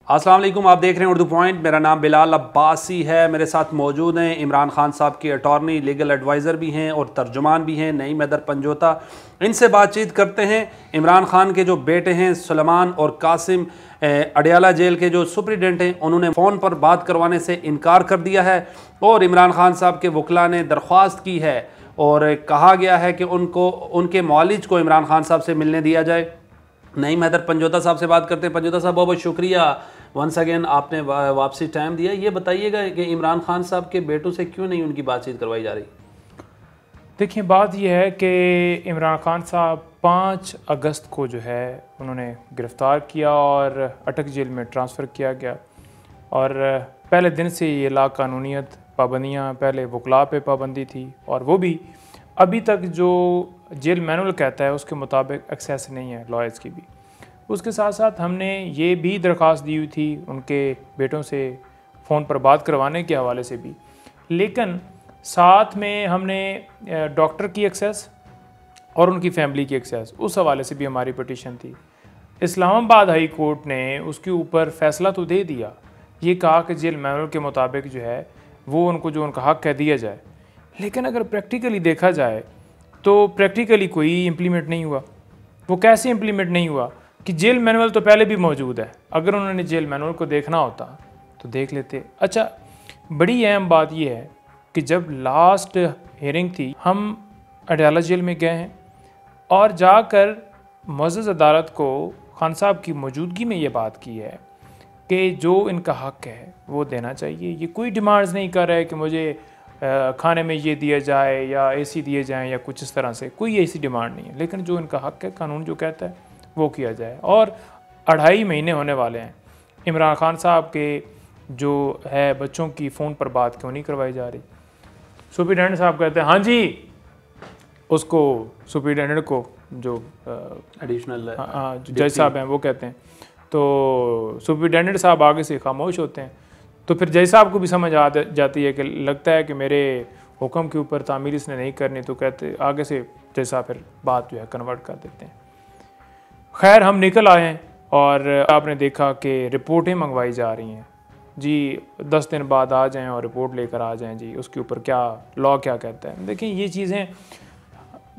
अस्सलाम वालेकुम, आप देख रहे हैं उर्दू पॉइंट। मेरा नाम बिलाल अब्बासी है। मेरे साथ मौजूद हैं इमरान खान साहब के अटॉर्नी, लीगल एडवाइज़र भी हैं और तर्जुमान भी हैं, नईम हैदर पंजोता। इनसे बातचीत करते हैं। इमरान खान के जो बेटे हैं सुलेमान और कासिम, अडयाला जेल के जो सुप्रिटेंडेंट हैं, उन्होंने फ़ोन पर बात करवाने से इनकार कर दिया है और इमरान खान साहब के वकला ने दरख्वास्त की है और कहा गया है कि उनको उनके मौलिज को इमरान खान साहब से मिलने दिया जाए। नईम हैदर पंजोता साहब से बात करते हैं। पंजोता साहब, बहुत बहुत शुक्रिया वंस अगेन, आपने वापसी टाइम दिया। ये बताइएगा कि इमरान खान साहब के बेटों से क्यों नहीं उनकी बातचीत करवाई जा रही? देखिए, बात यह है कि इमरान खान साहब 5 अगस्त को जो है उन्होंने गिरफ़्तार किया और अटक जेल में ट्रांसफ़र किया गया। और पहले दिन से ये लाक़ानूनियत, पाबंदियाँ, पहले वकला पे पाबंदी थी और वो भी अभी तक जो जेल मैनुअल कहता है उसके मुताबिक एक्सेस नहीं है लॉयर्स की भी। उसके साथ साथ हमने ये भी दरख्वास्त दी हुई थी उनके बेटों से फ़ोन पर बात करवाने के हवाले से भी, लेकिन साथ में हमने डॉक्टर की एक्सेस और उनकी फैमिली की एक्सेस, उस हवाले से भी हमारी पिटीशन थी। इस्लामाबाद हाई कोर्ट ने उसके ऊपर फ़ैसला तो दे दिया, ये कहा कि जेल मैनुअल के मुताबिक जो है वो उनको जो उनका हक़ है दिया जाए, लेकिन अगर प्रैक्टिकली देखा जाए तो प्रैक्टिकली कोई इम्प्लीमेंट नहीं हुआ। वो कैसे इम्प्लीमेंट नहीं हुआ कि जेल मैनुअल तो पहले भी मौजूद है, अगर उन्होंने जेल मैनुअल को देखना होता तो देख लेते। अच्छा, बड़ी अहम बात यह है कि जब लास्ट हियरिंग थी, हम अडयाला जेल में गए हैं और जाकर मुअज़्ज़ज़ अदालत को खान साहब की मौजूदगी में ये बात की है कि जो इनका हक़ है वो देना चाहिए। ये कोई डिमांड्स नहीं कर रहा है कि मुझे खाने में ये दिया जाए या एसी दिए जाएं या कुछ इस तरह से, कोई ऐसी डिमांड नहीं है, लेकिन जो इनका हक़ है कानून जो कहता है वो किया जाए। और 2.5 महीने होने वाले हैं, इमरान खान साहब के जो है बच्चों की फ़ोन पर बात क्यों नहीं करवाई जा रही? सुप्रिटेंडेंट साहब कहते हैं हाँ जी, उसको सुप्रिटेंडेंट को जो एडिशनल जज साहब हैं वो कहते हैं, तो सुप्रिटेंडेंट साहब आगे से खामोश होते हैं। तो फिर जज साहब को भी समझ आ जाती है कि लगता है कि मेरे हुक्म के ऊपर तामील इसने नहीं करनी, तो कहते आगे से जज साहब फिर बात जो है कन्वर्ट कर देते हैं। खैर, हम निकल आए हैं और आपने देखा कि रिपोर्टें मंगवाई जा रही हैं जी, 10 दिन बाद आ जाएं और रिपोर्ट लेकर आ जाएं जी, उसके ऊपर क्या लॉ क्या कहता है। देखिए, ये चीज़ें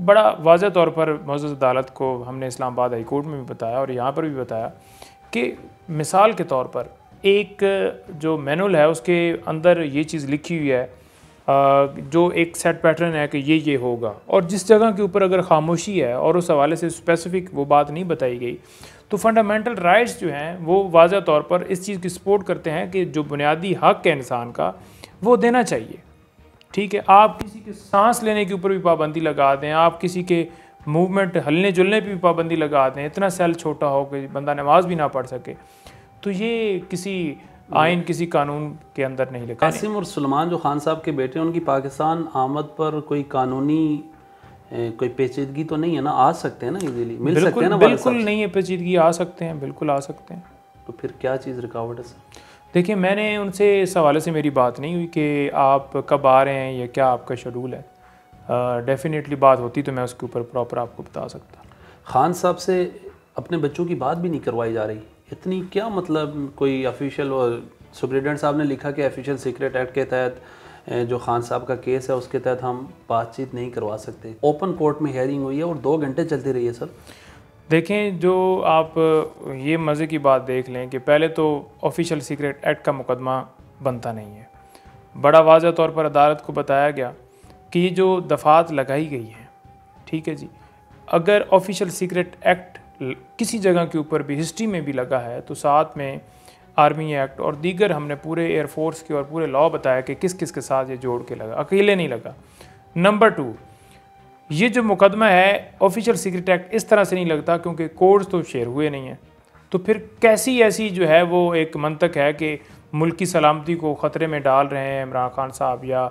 बड़ा वाज़ह तौर पर मुअज़्ज़ज़ अदालत को हमने इस्लामाबाद हाई कोर्ट में भी बताया और यहाँ पर भी बताया कि मिसाल के तौर पर एक जो मैनुअल है उसके अंदर ये चीज़ लिखी हुई है, जो एक सेट पैटर्न है कि ये होगा, और जिस जगह के ऊपर अगर खामोशी है और उस हवाले से स्पेसिफिक वो बात नहीं बताई गई, तो फंडामेंटल राइट्स जो हैं वो वाज़ह तौर पर इस चीज़ की सपोर्ट करते हैं कि जो बुनियादी हक़ है इंसान का वो देना चाहिए। ठीक है, आप किसी के सांस लेने के ऊपर भी पाबंदी लगा दें, आप किसी के मूवमेंट हिलने जुलने पर भी पाबंदी लगा दें, इतना सेल छोटा हो कि बंदा नमाज भी ना पढ़ सके, तो ये किसी आइन, किसी कानून के अंदर नहीं लिखा। कासिम और सुलेमान जो खान साहब के बेटे, उनकी पाकिस्तान आमद पर कोई कानूनी कोई पेचीदगी तो नहीं है ना? आ सकते हैं ना, इजीली मिल सकते हैं ना? बिल्कुल नहीं है पेचीदगी, आ सकते हैं, बिल्कुल आ सकते हैं। तो फिर क्या चीज़ रुकावट है सर? देखिए, मैंने उनसे इस हवाले से मेरी बात नहीं हुई कि आप कब आ रहे हैं या क्या आपका शेड्यूल है। डेफिनेटली बात होती तो मैं उसके ऊपर प्रॉपर आपको बता सकता। खान साहब से अपने बच्चों की बात भी नहीं करवाई जा रही, इतनी क्या मतलब? कोई ऑफिशियल, और सुप्रिटेंडेंट साहब ने लिखा कि ऑफिशियल सीक्रेट एक्ट के तहत जो खान साहब का केस है उसके तहत हम बातचीत नहीं करवा सकते। ओपन कोर्ट में हेयरिंग हुई है और 2 घंटे चलती रही है सर। देखें, जो आप ये मज़े की बात देख लें कि पहले तो ऑफिशियल सीक्रेट एक्ट का मुकदमा बनता नहीं है। बड़ा वाज़ह तौर पर अदालत को बताया गया कि ये जो दफ़ात लगाई गई हैं, ठीक है जी, अगर ऑफिशियल सीक्रेट एक्ट किसी जगह के ऊपर भी हिस्ट्री में भी लगा है तो साथ में आर्मी एक्ट और दीगर हमने पूरे एयरफोर्स के और पूरे लॉ बताया कि किस किस के साथ ये जोड़ के लगा, अकेले नहीं लगा। नंबर 2, ये जो मुकदमा है ऑफिशियल सीक्रेट एक्ट इस तरह से नहीं लगता क्योंकि कोड्स तो शेयर हुए नहीं हैं, तो फिर कैसी ऐसी जो है वो एक मंतक है कि मुल्क की सलामती को ख़तरे में डाल रहे हैं इमरान खान साहब या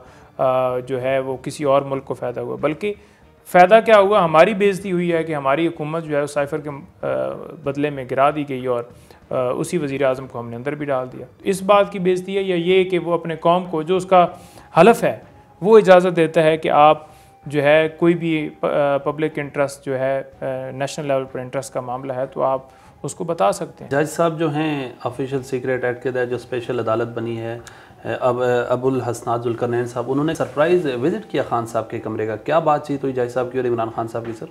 जो है वो किसी और मुल्क को फ़ायदा हुआ। बल्कि फ़ायदा क्या हुआ, हमारी बेइज्जती हुई है कि हमारी हुकूमत जो है उस साइफ़र के बदले में गिरा दी गई और उसी वज़ीर आज़म को हमने अंदर भी डाल दिया। इस बात की बेइज्जती है या ये कि वो अपने कौम को जो उसका हलफ है वो इजाज़त देता है कि आप जो है कोई भी पब्लिक इंटरेस्ट जो है नेशनल लेवल पर इंटरेस्ट का मामला है तो आप उसको बता सकते हैं। जज साहब जो हैं ऑफिशियल सीक्रेट एक्ट के तहत जो स्पेशल अदालत बनी है, अब अबुल हसनात जुल्करनैन साहब, उन्होंने सरप्राइज़ विज़िट किया खान साहब के कमरे का। क्या बातचीत हुई जज साहब की और इमरान खान साहब की सर?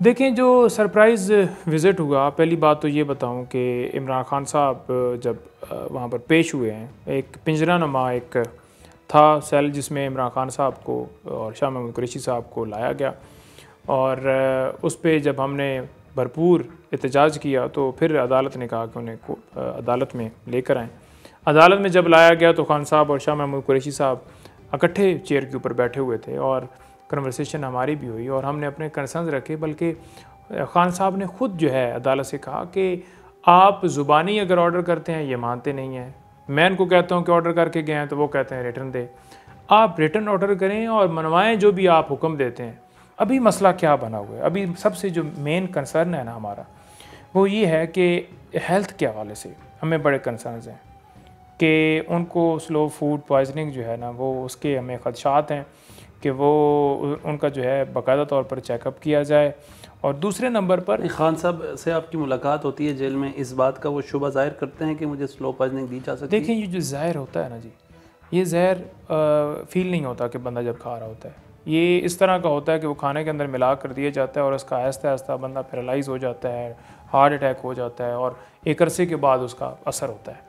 देखें, जो सरप्राइज़ विज़िट हुआ, पहली बात तो ये बताऊं कि इमरान खान साहब जब वहाँ पर पेश हुए हैं, एक पिंजरानुमा एक था सेल जिसमें इमरान खान साहब को और शाह महमूद कुरैशी साहब को लाया गया, और उस पे जब हमने भरपूर एहतजाज किया तो फिर अदालत ने कहा कि उन्हें को अदालत में लेकर आएँ। अदालत में जब लाया गया तो खान साहब और शाह महमूद कुरैशी साहब इकट्ठे चेयर के ऊपर बैठे हुए थे और कन्वर्सेशन हमारी भी हुई और हमने अपने कंसर्न्स रखे। बल्कि खान साहब ने ख़ुद जो है अदालत से कहा कि आप ज़ुबानी अगर ऑर्डर करते हैं ये मानते नहीं हैं, मैं इनको कहता हूँ कि ऑर्डर करके गए हैं तो वो कहते हैं रिटर्न दे, आप रिटर्न ऑर्डर करें और मनवाएं जो भी आप हुक्म देते हैं। अभी मसला क्या बना हुआ है, अभी सबसे जो मेन कंसर्न है ना हमारा, वो ये है कि हेल्थ के हवाले से हमें बड़े कंसर्न्स हैं कि उनको स्लो फूड पॉइजनिंग जो है ना, वो उसके हमें ख़दशात हैं कि वो उनका जो है बाकायदा तौर पर चेकअप किया जाए। और दूसरे नंबर पर खान साहब से आपकी मुलाकात होती है जेल में, इस बात का वो शुबा ज़ाहिर करते हैं कि मुझे स्लो पॉइजनिंग दी जा सकती है? देखिए, ये जो ज़हर होता है ना जी, ये जहर फील नहीं होता कि बंदा जब खा रहा होता है। ये इस तरह का होता है कि वो खाने के अंदर मिला कर दिया जाता है और उसका आहिस्ता आहिस्ता बंदा पैरालाइज हो जाता है, हार्ट अटैक हो जाता है और एक अरसे के बाद उसका असर होता है।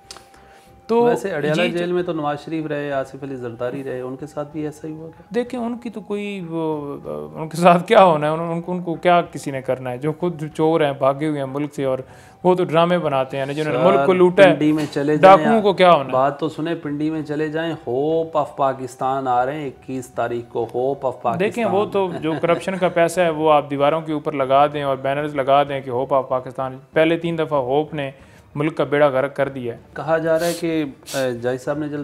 तो वैसे अडयाला जेल में तो नवाज शरीफ रहे, आसिफ अली जरदारी रहे, उनके साथ भी ऐसा ही हुआ क्या? देखें, उनकी तो कोई उनके साथ क्या होना है, उनको क्या किसी ने करना है? जो खुद चोर हैं, भागे हुए हैं मुल्क से, और वो तो ड्रामे बनाते हैं ना, जिन्होंने मुल्क को लूटा है। पिंडी में चले जाएं, डाकुओं को क्या होना? बात तो सुने, पिंडी में चले जाएं, होप ऑफ पाकिस्तान आ रहे हैं 21 तारीख को, होप ऑफ पाकिस्तान। देखें, वो तो जो करप्शन का पैसा है वो आप दीवारों के ऊपर लगा दें और बैनर्स लगा दें कि होप ऑफ पाकिस्तान। पहले 3 दफ़ा होप ने मुल्क का बेड़ा गर्क कर दिया है। कहा जा रहा है कि जज साहब ने जब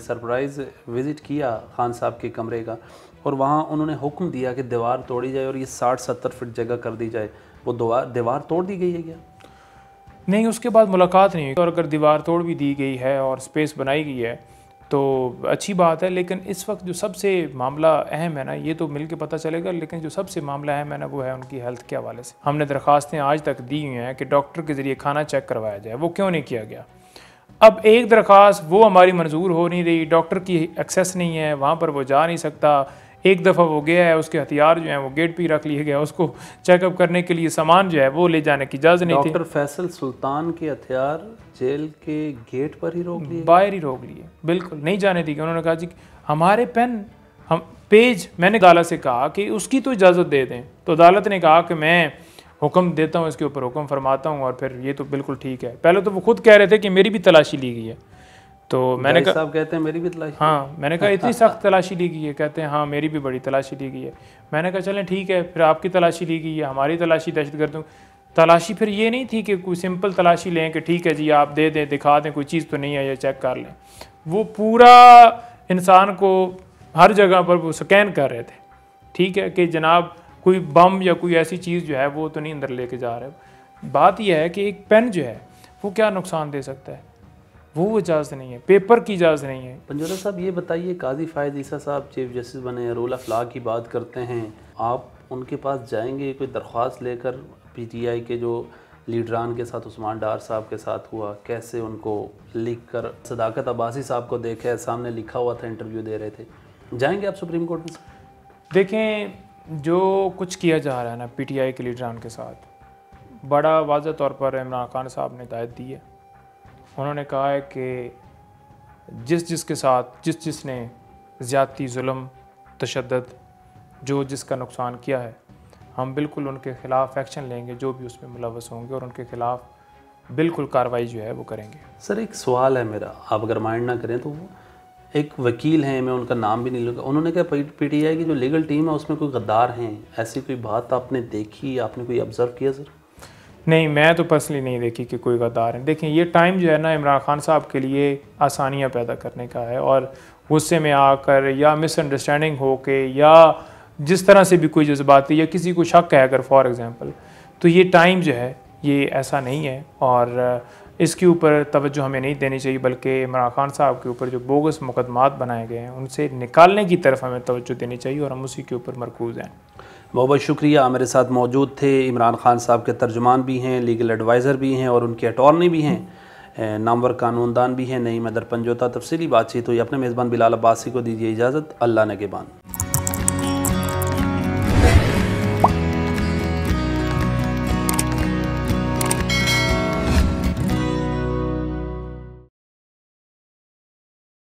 सरप्राइज़ विज़िट किया खान साहब के कमरे का, और वहाँ उन्होंने हुक्म दिया कि दीवार तोड़ी जाए और ये 60-70 फीट जगह कर दी जाए। वो दीवार तोड़ दी गई है क्या? नहीं, उसके बाद मुलाकात नहीं हुई। और अगर दीवार तोड़ भी दी गई है और स्पेस बनाई गई है तो अच्छी बात है, लेकिन इस वक्त जो सबसे मामला अहम है ना, ये तो मिल के पता चलेगा, लेकिन जो सबसे मामला अहम है ना, वो है उनकी हेल्थ के हवाले से। हमने दरख्वास्तें आज तक दी हुई हैं कि डॉक्टर के ज़रिए खाना चेक करवाया जाए, वो क्यों नहीं किया गया? अब एक दरख्वास्त वो हमारी मंजूर हो नहीं रही, डॉक्टर की एक्सेस नहीं है, वहाँ पर वो जा नहीं सकता। एक दफ़ा वो गया है, उसके हथियार जो हैं वो गेट पे रख लिए गया, उसको चेकअप करने के लिए सामान जो है वो ले जाने की इजाज़त नहीं थी। डॉक्टर फैसल सुल्तान के हथियार जेल के गेट पर ही रोक लिए, बाहर ही रोक लिए, बिल्कुल नहीं जाने दी। उन्होंने कहा जी हमारे पेन हम पेज, मैंने अदालत से कहा कि उसकी तो इजाज़त दे दें, तो अदालत ने कहा कि मैं हुक्म देता हूँ, इसके ऊपर हुक्म फरमाता हूँ, और फिर ये तो बिल्कुल ठीक है। पहले तो वो खुद कह रहे थे कि मेरी भी तलाशी ली गई है, तो मैंने कहा, साहब कहते हैं मेरी भी तलाशी, हाँ, मैंने कहा इतनी सख्त तलाशी ली गई है? कहते हैं हाँ मेरी भी बड़ी तलाशी ली गई है। मैंने कहा चलें ठीक है, फिर आपकी तलाशी ली गई है, हमारी तलाशी दहशतगर्दों तलाशी फिर ये नहीं थी कि कोई सिंपल तलाशी लें कि ठीक है जी आप दे दें, दिखा दें कोई चीज़ तो नहीं है, या चेक कर लें। वो पूरा इंसान को हर जगह पर वो स्कैन कर रहे थे, ठीक है, कि जनाब कोई बम या कोई ऐसी चीज़ जो है वो तो नहीं अंदर लेके जा रहे। बात यह है कि एक पेन जो है वो क्या नुकसान दे सकता है, वो इजाज़त नहीं है, पेपर की इजाज़त नहीं है। पंजोरा साहब ये बताइए, काजी फायद ईसा साहब चीफ जस्टिस बने, रूल ऑफ लॉ की बात करते हैं, आप उनके पास जाएंगे कोई दरख्वास्त लेकर? पीटीआई के जो लीडरान के साथ उस्मान डार साहब के साथ हुआ, कैसे उनको लिख कर, सदाकत अब्बासी साहब को देखे सामने लिखा हुआ था, इंटरव्यू दे रहे थे, जाएंगे आप सुप्रीम कोर्ट में? देखें, जो कुछ किया जा रहा है ना पीटीआई के लीडरान के साथ, बड़ा वाज़ह तौर पर इमरान खान साहब ने हिदायत दी है। उन्होंने कहा है कि जिसके साथ जिसने ज़्यादती, जुल्म, तशद्दुद, जो जिसका नुकसान किया है, हम बिल्कुल उनके ख़िलाफ़ एक्शन लेंगे, जो भी उसमें मुलव्वस होंगे, और उनके ख़िलाफ़ बिल्कुल कार्रवाई जो है वो करेंगे। सर एक सवाल है मेरा, आप अगर माइंड ना करें तो, वो एक वकील हैं, मैं उनका नाम भी नहीं लूँगा, उन्होंने कहा पीटीआई की जो लीगल टीम है उसमें कोई गद्दार हैं, ऐसी कोई बात आपने देखी, आपने कोई ऑब्ज़र्व किया? सर नहीं, मैं तो पर्सनली नहीं देखी कि कोई गद्दार है। देखें, ये टाइम जो है ना इमरान खान साहब के लिए आसानियाँ पैदा करने का है, और गुस्से में आकर या मिसअंडरस्टैंडिंग हो के या जिस तरह से भी कोई जज्बाती या किसी को शक है अगर फॉर एग्ज़ाम्पल, तो ये टाइम जो है ये ऐसा नहीं है, और इसके ऊपर तवज्जो हमें नहीं देनी चाहिए, बल्कि इमरान खान साहब के ऊपर जो बोगस मुकदमात बनाए गए हैं उनसे निकालने की तरफ हमें तवज्जो देनी चाहिए, और हम उसी के ऊपर मरकूज़ हैं। बहुत बहुत शुक्रिया। मेरे साथ मौजूद थे इमरान खान साहब के तर्जुमान भी हैं, लीगल एडवाइज़र भी हैं और उनके अटॉर्नी भी हैं, नामवर कानूनदान भी हैं, नईम हैदर पंजोता। तफसीली बातचीत हुई। अपने मेज़बान बिलाल अब्बासी को दीजिए इजाज़त। अल्लाह नेगेबान।